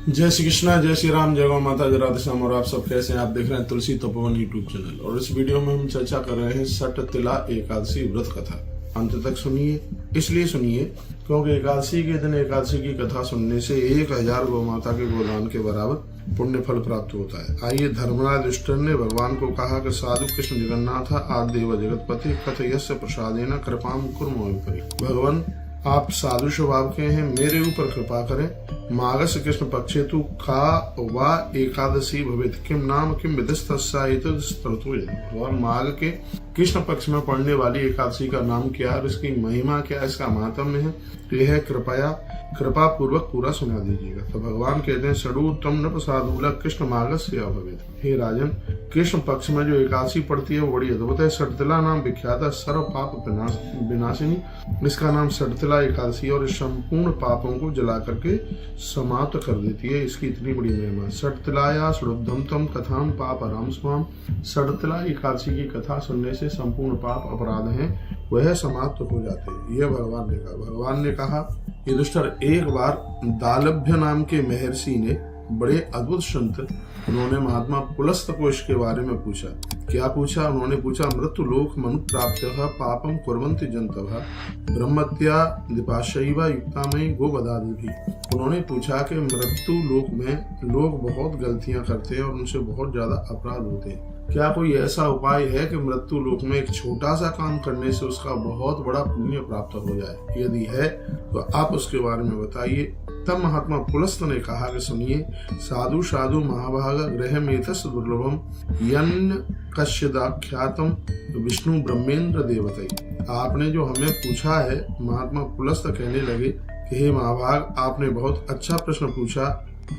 जय श्री कृष्णा, जय श्री राम, जय गौ माता, जय राधे श्याम। और आप सब कैसे हैं? आप देख रहे हैं तुलसी तपोवन यूट्यूब चैनल। और इस वीडियो में हम चर्चा कर रहे हैं सट तिला एकादशी व्रत कथा। अंत तक सुनिए, इसलिए सुनिए क्योंकि एकादशी के दिन एकादशी की कथा सुनने से 1000 गौ माता के गोदान के बराबर पुण्य फल प्राप्त होता है। आइए, धर्मराज युधिष्ठिर ने भगवान को कहा कि साधु कृष्ण जगन्नाथ आदेव जगतपति कथयस्य प्रसादेन कृपाम कुर्मो विपरि। भगवान, आप साधु स्वभाव के हैं, मेरे ऊपर कृपा करें। माघस कृष्ण पक्षे तु का वा एकादशी भवेत किम नाम किम विदस्तस्यायतस्तुतो। भगवान, माघ के कृष्ण पक्ष में पड़ने वाली एकादशी का नाम क्या है, इसकी महिमा क्या है, इसका महात्म्य है, यह कृपा पूर्वक पूरा सुना दीजिएगा। तो भगवान कहते हैं षडूतम न प्रसादूल कृष्ण माघस्य भवेत। हे राजन, कृष्ण पक्ष में जो एकादशी पड़ती है वो बड़ी अद्भुत है। सटतिला नाम विख्यात है, सर्व पाप विनाशिनी। इसका नाम सटतिला एकादशी और संपूर्ण पापों को जला करके समाप्त कर देती है। इसकी इतनी बड़ी महिमा। सटतिलाया षडुद्धम तम कथाम पाप राम स्वाम। सटतिला एकादशी की कथा सुनने से संपूर्ण पाप अपराध हैं वह समाप्त हो जाते हैं। यह भगवान ने कहा युधिष्ठिर, एक बार दालभ्य नाम के महर्षि ने, बड़े अद्भुत संत, उन्होंने महात्मा पुलस्त को इसके बारे में पूछा। क्या पूछा? उन्होंने पूछा, मृत्यु लोक मनु प्राप्त पापम कुर्वन्ति जन्तवः ब्रह्मत्या दीपाशैव युक्तामयी गोवधादिभिः। उन्होंने पूछा कि मृत्यु लोक में लोग बहुत गलतियां करते हैं और उनसे बहुत ज्यादा अपराध होते हैं। क्या कोई ऐसा उपाय है कि मृत्यु लोक में एक छोटा सा काम करने से उसका बहुत बड़ा पुण्य प्राप्त हो जाए? यदि है तो आप उसके बारे में बताइए। तब महात्मा पुलस्त ने कहा कि सुनिए, साधु साधु महाभाग गृहमेतस दुर्लभम यन्न कश्यदाख्यातम विष्णु ब्रह्मेंद्र देवतै। आपने जो हमें पूछा है, महात्मा पुलस्त कहने लगे कि हे महाभाग, आपने बहुत अच्छा प्रश्न पूछा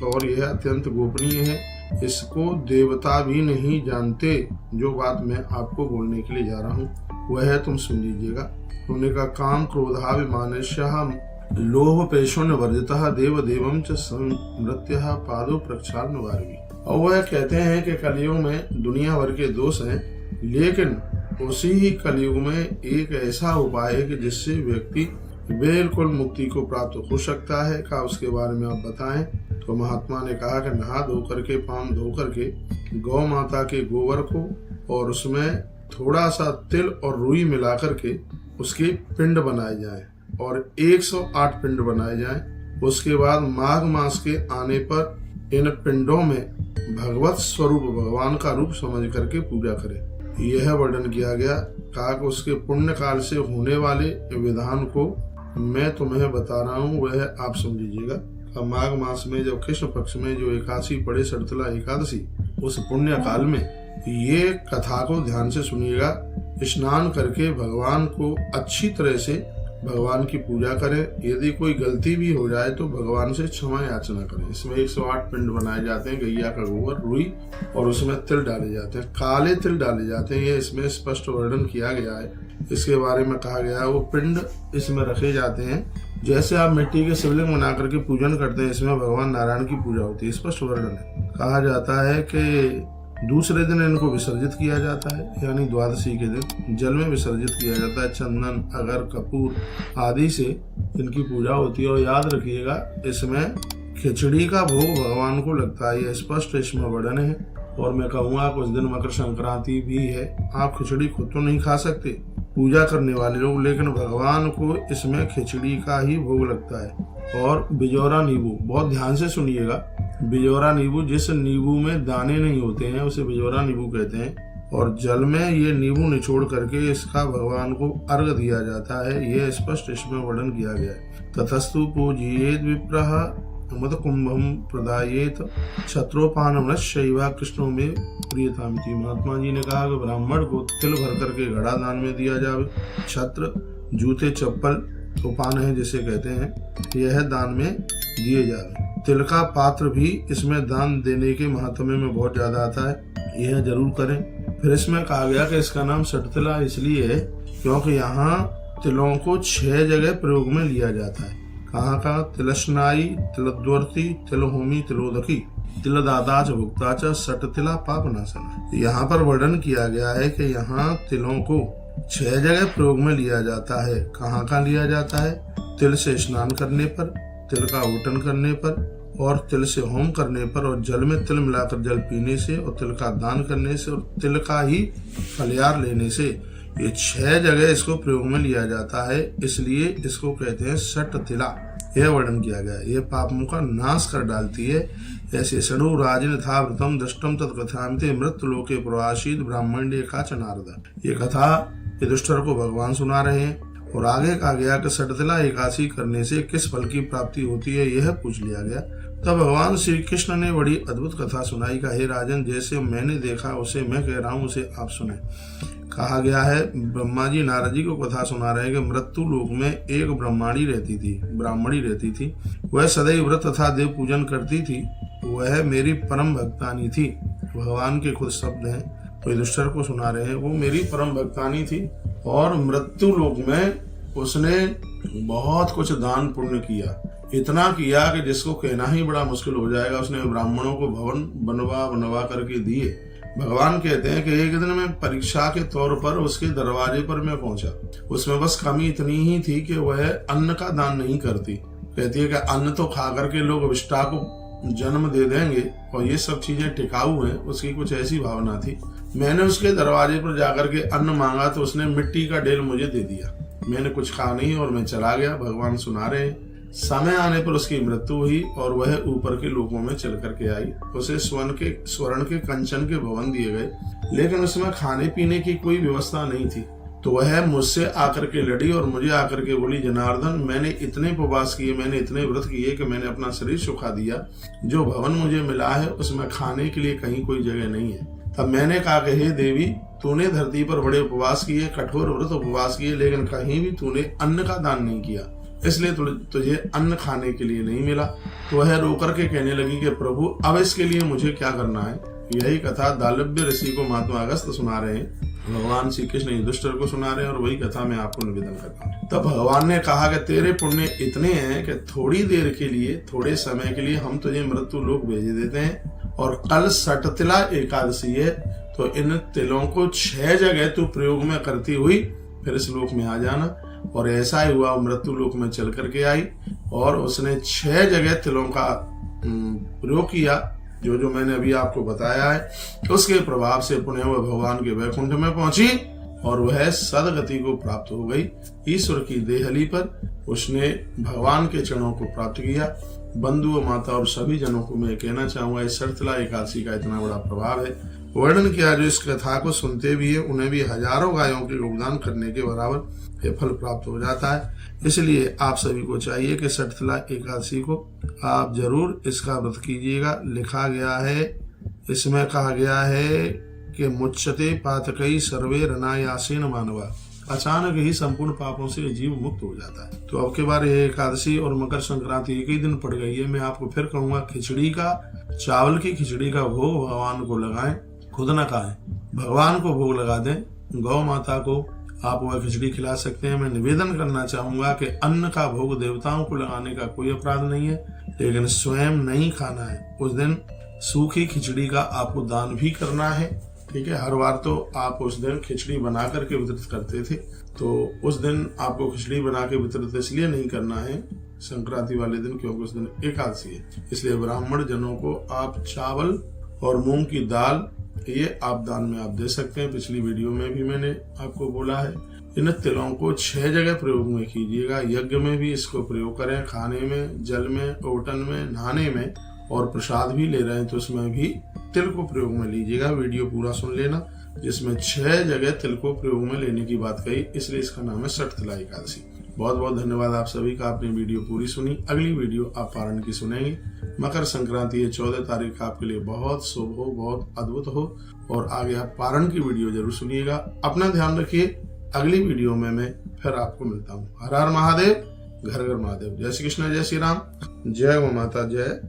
और यह अत्यंत गोपनीय है, इसको देवता भी नहीं जानते। जो बात मैं आपको बोलने के लिए जा रहा हूँ वह तुम सुन लीजिएगा। उन्होंने कहा, काम क्रोधाभिमानस्यः लोभ पेशुण्य वर्जितः देव देवम च समृत्यः पादो प्रक्षालन वारवी। और वह कहते हैं कि कलयुग में दुनिया भर के दोष हैं, लेकिन उसी ही कलयुग में एक ऐसा उपाय है कि जिससे व्यक्ति बिल्कुल मुक्ति को प्राप्त हो सकता है। का उसके बारे में आप बताएं। तो महात्मा ने कहा कि नहा धो करके, पाम धो करके गौ माता के गोबर को और उसमें थोड़ा सा तिल और रुई मिला करके उसके पिंड बनाए जाएं और 108 पिंड बनाए जाएं। उसके बाद माघ मास के आने पर इन पिंडों में भगवत स्वरूप, भगवान का रूप समझ करके पूजा करें। यह वर्णन किया गया। कहा कि उसके पुण्य काल से होने वाले विधान को मैं तुम्हें बता रहा हूँ, वह आप सुन लीजिएगा। माघ मास में जब कृष्ण पक्ष में जो एकादशी पड़े, सटतिला एकादशी, उस पुण्य काल में ये कथा को ध्यान से सुनिएगा। स्नान करके भगवान को अच्छी तरह से भगवान की पूजा करें। यदि कोई गलती भी हो जाए तो भगवान से क्षमा याचना करें। इसमें 108 पिंड बनाए जाते हैं, गैया का गोबर, रुई और उसमें तिल डाले जाते हैं, काले तिल डाले जाते हैं। ये इसमें स्पष्ट वर्णन किया गया है। इसके बारे में कहा गया है वो पिंड इसमें रखे जाते हैं जैसे आप मिट्टी के शिवलिंग बना करके पूजन करते हैं, इसमें भगवान नारायण की पूजा होती है। स्पष्ट वर्णन है। कहा जाता है कि दूसरे दिन इनको विसर्जित किया जाता है, यानी द्वादशी के दिन जल में विसर्जित किया जाता है। चंदन, अगर, कपूर आदि से इनकी पूजा होती है। और याद रखिएगा, इसमें खिचड़ी का भोग भगवान को लगता है, यह स्पष्ट इसमें वर्णन है। और मैं कहूँगा कुछ दिन मकर संक्रांति भी है। आप खिचड़ी खुद तो नहीं खा सकते, पूजा करने वाले लोग, लेकिन भगवान को इसमें खिचड़ी का ही भोग लगता है। और बिजौरा नींबू, बहुत ध्यान से सुनिएगा, बिजौरा नींबू, जिस नींबू में दाने नहीं होते हैं उसे बिजौरा नींबू कहते हैं। और जल में ये नींबू निचोड़ करके इसका भगवान को अर्घ दिया जाता है। यह स्पष्ट इसमें वर्णन किया गया है। ततस्तु पूजयेद विप्रः मद कुंभम प्रदायेत छत्रोपान शैवा कृष्णों में प्रियतामिति। महात्मा जी ने कहा कि ब्राह्मण को तिल भर करके घड़ा दान में दिया जावे। छत्र, जूते, चप्पल, उपान है जिसे कहते हैं, यह दान में दिए जावे। तिल का पात्र भी इसमें दान देने के महात्म्य में बहुत ज्यादा आता है, यह जरूर करें। फिर इसमें कहा गया कि इसका नाम सटतिला इसलिए है क्योंकि यहाँ तिलों को 6 जगह प्रयोग में लिया जाता है। कहाँ का? तिलस्नाई, तिलद्वर्ती, तिलहोमी, तिलोदकी, तिलदाता च भुक्ता च सटतिला पापनाशना। यहाँ पर वर्णन किया गया है कि यहाँ तिलों को 6 जगह प्रयोग में लिया जाता है। कहाँ लिया जाता है? तिल से स्नान करने पर, तिल का ओटन करने पर और तिल से होम करने पर और जल में तिल मिलाकर जल पीने से और तिल का दान करने से और तिल का ही फलियार लेने से, ये 6 जगह इसको प्रयोग में लिया जाता है। इसलिए इसको कहते हैं सट तिला। यह वर्णन किया गया। यह पापों का नाश कर डालती है। ऐसे षडू राजन था व्रतम दृष्टम तत्कथामिते मृत्यु लोके प्रवासित ब्राह्मण का नारद। ये कथा युधिष्ठिर को भगवान सुना रहे हैं और आगे कहा गया कि सटतिला एकादशी करने से किस फल की प्राप्ति होती है, यह पूछ लिया गया। तब भगवान श्री कृष्ण ने बड़ी अद्भुत कथा सुनाई। का हे राजन, जैसे मैंने देखा उसे मैं कह रहा हूँ, उसे आप सुने। कहा गया है, ब्रह्मा जी नारद जी को कथा सुना रहे हैं कि मृत्यु लोक में एक ब्राह्मणी रहती थी। वह सदैव व्रत तथा देव पूजन करती थी। वह मेरी परम भक्तानी थी। भगवान के खुद शब्द हैं, तो युधिष्ठिर को सुना रहे हैं। वो मेरी परम भक्तानी थी और मृत्यु लोक में उसने बहुत कुछ दान पुण्य किया। इतना किया कि जिसको कहना ही बड़ा मुश्किल हो जाएगा। उसने ब्राह्मणों को भवन बनवा करके दिए। भगवान कहते हैं कि एक दिन में परीक्षा के तौर पर उसके दरवाजे पर मैं पहुंचा। उसमें बस कमी इतनी ही थी कि वह अन्न का दान नहीं करती। कहती है कि अन्न तो खा करके लोग विष्टा को जन्म दे देंगे और ये सब चीजें टिकाऊ हैं, उसकी कुछ ऐसी भावना थी। मैंने उसके दरवाजे पर जाकर के अन्न मांगा तो उसने मिट्टी का ढेल मुझे दे दिया। मैंने कुछ कहा नहीं और मैं चला गया। भगवान सुना रहे, समय आने पर उसकी मृत्यु हुई और वह ऊपर के लोकों में चल करके आई। उसे स्वर्ण के कंचन के भवन दिए गए, लेकिन उसमें खाने पीने की कोई व्यवस्था नहीं थी। तो वह मुझसे आकर के लड़ी और मुझे आकर के बोली, जनार्दन, मैंने इतने उपवास किए, मैंने इतने व्रत किए कि मैंने अपना शरीर सुखा दिया। जो भवन मुझे मिला है उसमें खाने के लिए कहीं कोई जगह नहीं है। तब मैंने कहा कि हे देवी, तूने धरती पर बड़े उपवास किए, कठोर व्रत उपवास किए, लेकिन कहीं भी तूने अन्न का दान नहीं किया, इसलिए तुझे अन्न खाने के लिए नहीं मिला। तो वह रोकर के कहने लगी कि प्रभु, अब इसके लिए मुझे क्या करना है। यही कथा दालव्य ऋषि को महात्मा अगस्त्य सुना रहे हैं। भगवान श्री कृष्ण युधिष्ठिर को सुना रहे हैं और वही कथा मैं आपको निवेदन करता हूँ। तब भगवान ने कहा कि तेरे पुण्य इतने हैं कि थोड़ी देर के लिए, थोड़े समय के लिए हम तुझे मृत्यु लोक भेज देते हैं। और कल सटतिला एकादशी है, तो इन तिलों को 6 जगह तू प्रयोग में करती हुई फिर इस लोक में आ जाना। और ऐसा ही हुआ, मृत्यु लोक में चल करके आई और उसने 6 जगह तिलों का प्रयोग किया, जो मैंने अभी आपको बताया है। उसके प्रभाव से पुण्य वह भगवान के वैकुंठ में पहुंची और वह सदगति को प्राप्त हो गई। ईश्वर की देहली पर उसने भगवान के चरणों को प्राप्त किया। बंधु, माता और सभी जनों को मैं कहना चाहूंगा, इस सटतिला एकादशी का इतना बड़ा प्रभाव है। वर्णन किया, जो इस कथा को सुनते भी है उन्हें भी हजारों गायों के योगदान करने के बराबर ये फल प्राप्त हो जाता है। इसलिए आप सभी को चाहिए कि सटतिला एकादशी को आप जरूर इसका व्रत कीजिएगा। लिखा गया है, इसमें कहा गया है कि मुच्यते पातकई सर्वे रनायासेन मानवा। अचानक ही संपूर्ण पापों से जीव मुक्त हो जाता है। तो अब के बार ये एकादशी और मकर संक्रांति एक ही दिन पड़ गई है। मैं आपको फिर कहूंगा, खिचड़ी का, चावल की खिचड़ी का भोग भगवान को लगाएं, खुद न खाएं, भगवान को भोग लगा दें। गौ माता को आप वह खिचड़ी खिला सकते हैं। मैं निवेदन करना चाहूंगा कि अन्न का भोग देवताओं को लगाने का कोई अपराध नहीं है, लेकिन स्वयं नहीं खाना है। उस दिन सूखी खिचड़ी का आपको दान भी करना है। ठीक है, हर बार तो आप उस दिन खिचड़ी बना करके वितरित करते थे, तो उस दिन आपको खिचड़ी बना के वितरित इसलिए नहीं करना है संक्रांति वाले दिन, क्योंकि उस दिन एकादशी है। इसलिए ब्राह्मण जनों को आप चावल और मूंग की दाल ये आप दान में आप दे सकते हैं। पिछली वीडियो में भी मैंने आपको बोला है। इन तिलों को 6 जगह प्रयोग में कीजिएगा। यज्ञ में भी इसको प्रयोग करें, खाने में, जल में, ओटन में, नहाने में, और प्रसाद भी ले रहे हैं तो उसमें भी तिल को प्रयोग में लीजिएगा। वीडियो पूरा सुन लेना, जिसमें 6 जगह तिल को प्रयोग में लेने की बात कही, इसलिए इसका नाम है सटतिला एकादशी। बहुत बहुत धन्यवाद आप सभी का, आपने वीडियो पूरी सुनी। अगली वीडियो आप पारण की सुनेंगे। मकर संक्रांति है 14 तारीख, आपके लिए बहुत शुभ हो, बहुत अद्भुत हो, और आगे आप पारण की वीडियो जरूर सुनिएगा। अपना ध्यान रखिए। अगली वीडियो में मैं फिर आपको मिलता हूँ। हर हर महादेव, घर घर महादेव। जय श्री कृष्ण, जय श्री राम, जय गौ माता, जय